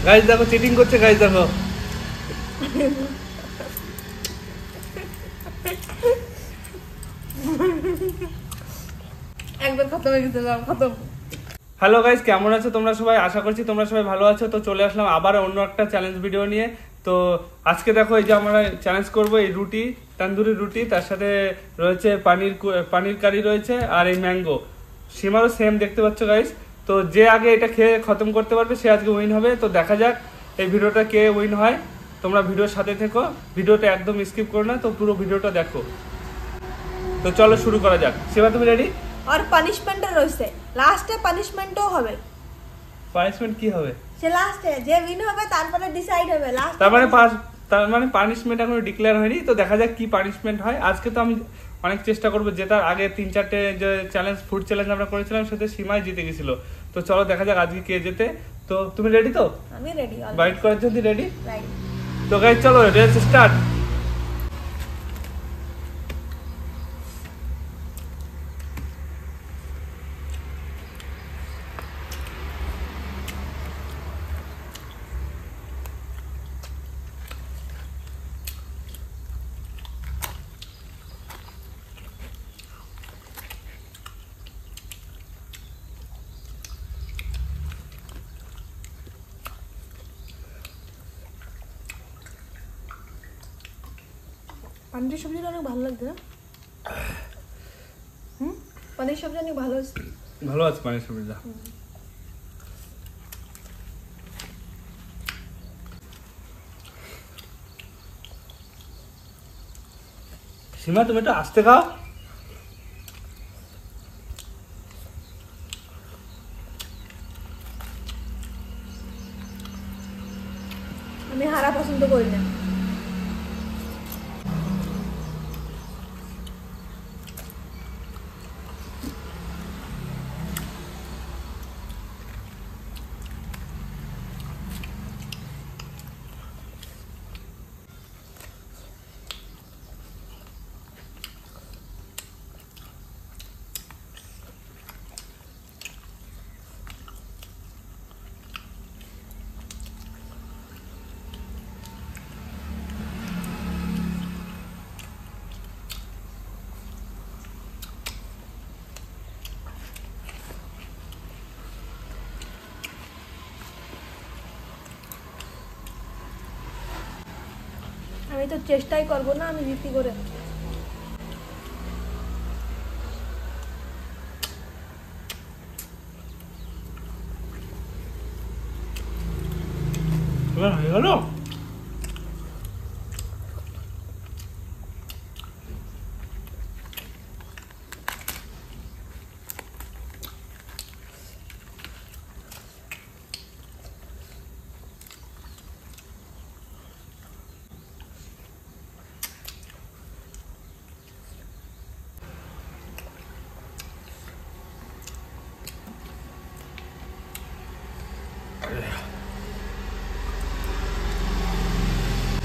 Guys দেখো cheating করছে, guys দেখো। একবার খতম হয়ে গেছে, খতম। হ্যালো গাইস, কেমন আছো তোমরা সবাই? আশা করছি তোমরা সবাই ভালো আছো। তো চলে আসলাম আবার অন্য একটা চ্যালেঞ্জ ভিডিও নিয়ে। তো আজকে দেখো এই যে আমরা চ্যালেঞ্জ করব এই রুটি, তন্দুরি রুটি, তার সাথে রয়েছে পানির কারি রয়েছে, আর এই ম্যাঙ্গো। সীমারও সেম দেখতে পাচ্ছ গাইস। তো যে আগে এটা খেয়ে খতম করতে পারবে সে আজকে উইন হবে। তো দেখা যাক এই ভিডিওটা কে উইন হয়। তোমরা ভিডিওর সাথে থেকো, ভিডিওটা একদম স্কিপ করো না, তো পুরো ভিডিওটা দেখো। তো চলো শুরু করা যাক। সীমা তুমি রেডি? আর পানিশমেন্টও রয়েছে, লাস্টে পানিশমেন্টও হবে। পানিশমেন্ট কি হবে? সে লাস্টে যে উইন হবে তারপরে ডিসাইড হবে লাস্ট। তার মানে পানিশমেন্ট এখনো ডিক্লেয়ার হয়নি। তো দেখা যাক কি পানিশমেন্ট হয়। আজকে তো আমি অনেক চেষ্টা করবো জেতার। আগে 3-4টে যে ফুড চ্যালেঞ্জ আমরা করেছিলাম সেটা সীমাই জিতে গেছিল। তো চলো দেখা যাক আজকে কে জেতে। তো তুমি রেডি তো? আমি রেডি। বাইট করার জন্য রেডি? রাইট। তো গাইস চলো রেস স্টার্ট। পানির সবজিটা অনেক ভালো লাগছে না? পানির সবজি অনেক ভালো আছে। ভালো আছে পানির সবজিটা। সীমা তুমি একটু আস্তে খাও। আমি হারা পছন্দ করি না। আমি তো চেষ্টাই করবো না আমি জিতি করে। এবার হয়ে গেল।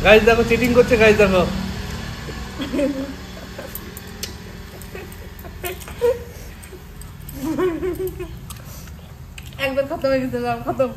গাইস দেখো চিটিং করছে, গাইস দেখো। একবার খতম হয়ে গেছে, খতম।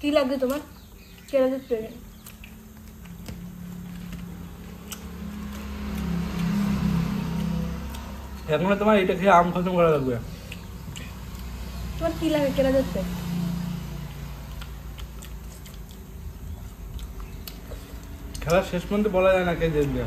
কি লাগবে তোমার? কেটে যাচ্ছে। এখন তোমার এটা খেয়ে আম খতম করা লাগবে। তোমার কি লাগে কেটে যাচ্ছে? খেলার শেষ পর্যন্ত বলা যায় না কে জিতবে।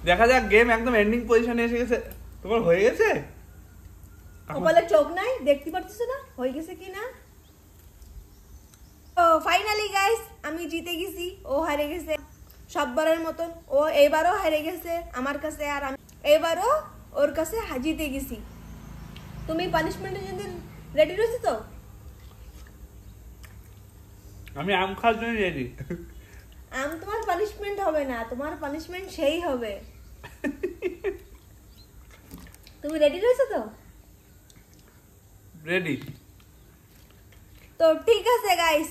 দেখা যাক, গেম একদম এন্ডিং পজিশনে এসে গেছে। তোমার হয়ে গেছে? কপালে চোখ নাই, দেখতে পারছিস না হয়ে গেছে কি না। তো ফাইনালি গাইস আমি জিতে গেছি, ও হারে গেছে সববারের মতন। ও এবারও হারে গেছে আমার কাছে, আর আমি এবারও ওর কাছে জিতে গেছি। তুমি পানিশমেন্টের জন্য রেডি রয়েছো তো? আমি আম খাওয়ার জন্য রেডি। আম তোমার পানিশমেন্ট হবে না, তোমার পানিশমেন্ট সেই হবে। তুমি রেডি রয়েছো তো? রেডি। তো ঠিক আছে গাইস,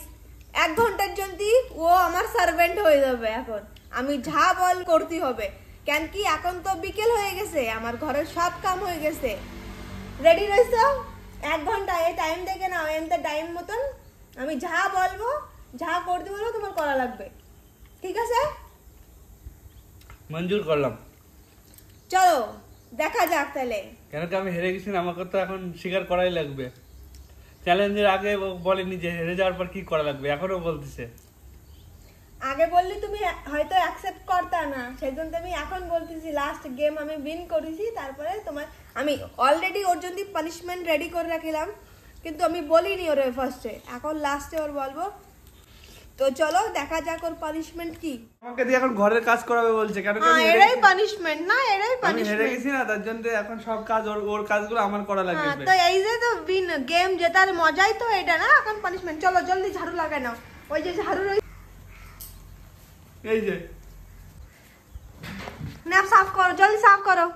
1 ঘন্টার জন্য ও আমার সার্ভেন্ট হয়ে যাবে। এখন আমি যা বল করতে হবে, কেন কি এখন তো বিকেল হয়ে গেছে, আমার ঘরের সব কাম হয়ে গেছে। রেডি রয়েছো? 1 ঘন্টা এই টাইম দেখে নাও, এমতে টাইম মতন আমি যা বলবো, যা করতে বলবো তোমার করা লাগবে, ঠিক আছে? মঞ্জুর করলাম। চলো দেখা যাক তাহলে। কেন কি আমি হেরে গেছি না, আমাকে তো এখন স্বীকার করাই লাগবে। চ্যালেঞ্জের আগে ও বলেনি যে হেরে যাওয়ার পর কি করা লাগবে, এখনো বলতেছে। আগে বললি তুমি হয়তো অ্যাকসেপ্ট করতা না, সেজন্য আমি এখন বলতেছি লাস্ট গেম আমি উইন করেছি, তারপরে তোমার আমি অলরেডি ওর জন্য পানিশমেন্ট রেডি করে রাখলাম, কিন্তু আমি বলিনি ওরে ফার্স্টে, এখন লাস্টে ওর বলবো। তো চলো দেখা যাক ওর পানিশমেন্ট কি। আমাকে দিয়ে এখন ঘরের কাজ করাবে বলছে। কেন কি আমি হেরে এরাই গেছি? পানিশমেন্ট না, এরাই আমি হেরে পানিশমেন্ট। গেছি না, তার জন্য এখন সব কাজ ওর কাজগুলো আমার করা লাগবে। তো এই যে তো উইন গেম জেতার মজাই তো এটা না, এখন পানিশমেন্ট। চলো জলদি ঝাড়ু লাগাই নাও, ওই যে ঝাড়ু এই যে না, সাফ করো, জলদি সাফ করো।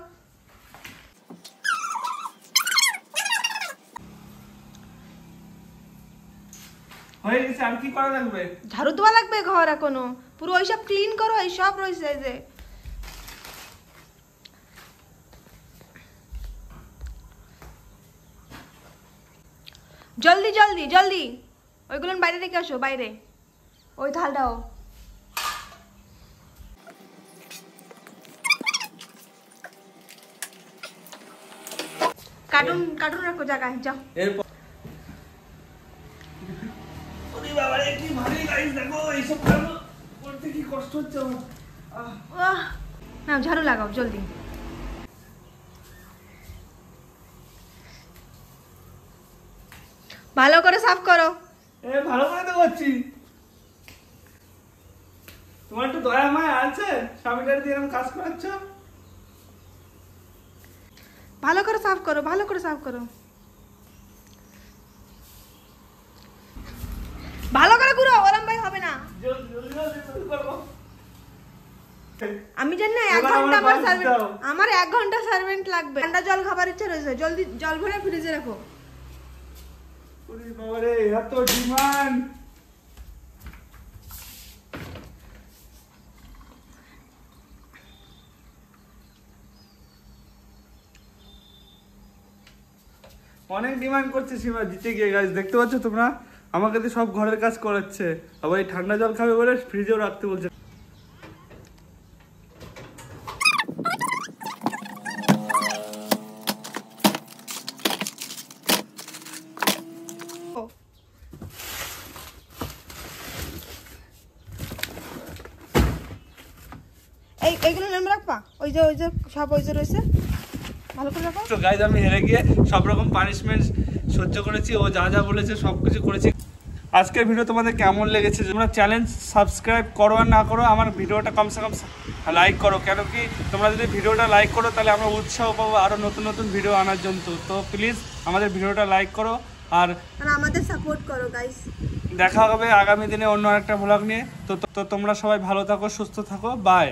হয়ে গেছে, আর কি করা লাগবে? ঝাড়ু দেওয়া লাগবে ঘর এখনো, পুরো ওইসব ক্লিন করো, এইসব রয়েছে যে। জলদি জলদি জলদি ওইগুলো বাইরে রেখে আসো, বাইরে ওই থালটাও। কার্টুন কার্টুন রাখো জায়গায়, যাও। এরপর ওরে বাবা রে, কি ভারী গাইস, দেখো এইসব কালো করতে কি কষ্ট হচ্ছে আমার। নাও ঝাড়ু লাগাও জলদি। ভালো করে সাফ করো। ভালো করে তো করছি। তোমার একটু দয়া মায়া আছে, স্বামীটার দিয়ে এরকম কাজ করাচ্ছ। ভালো করে সাফ করো, ভালো করে সাফ করো, ভালো করে ঘুরো, ওরম ভাই হবে না। আমি জানি না 1 ঘন্টা আমার 1 ঘন্টা সার্ভেন্ট লাগবে। ঠান্ডা জল খাবার ইচ্ছা রয়েছে, জলদি জল ভরে ফ্রিজে রাখো। ওরে বাবা রে, এত ডিমান্ড। অনেক ডিমান্ড করছে সীমা দিতে গিয়ে গাইস, দেখতে পাচ্ছ তোমরা, আমাকে তো সব ঘরের কাজ করাচ্ছে, আবার এই ঠান্ডা জল খাবে বলে ফ্রিজেও রাখতে বলছে। এইগুলো নেমে রাখবা, ওই যে সব ওই যে রয়েছে, ভালো করে রাখো। তো গাইস আমি হেরে গিয়ে সব রকম পানিশমেন্ট সহ্য করেছি, ও যা যা বলেছে সবকিছু করেছি। আজকের ভিডিও তোমাদের কেমন লেগেছে? তোমরা চ্যানেল সাবস্ক্রাইব করো আর না করো, আমার ভিডিওটা কমসে কম লাইক করো, কেন কি তোমরা যদি ভিডিওটা লাইক করো তাহলে আমরা উৎসাহ পাবো আরো নতুন নতুন ভিডিও আনার জন্য। তো প্লিজ আমাদের ভিডিওটা লাইক করো আর আমাদের সাপোর্ট করো গাইস। দেখা হবে আগামী দিনে অন্য একটা ব্লগ নিয়ে। তো তোমরা সবাই ভালো থাকো, সুস্থ থাকো, বাই।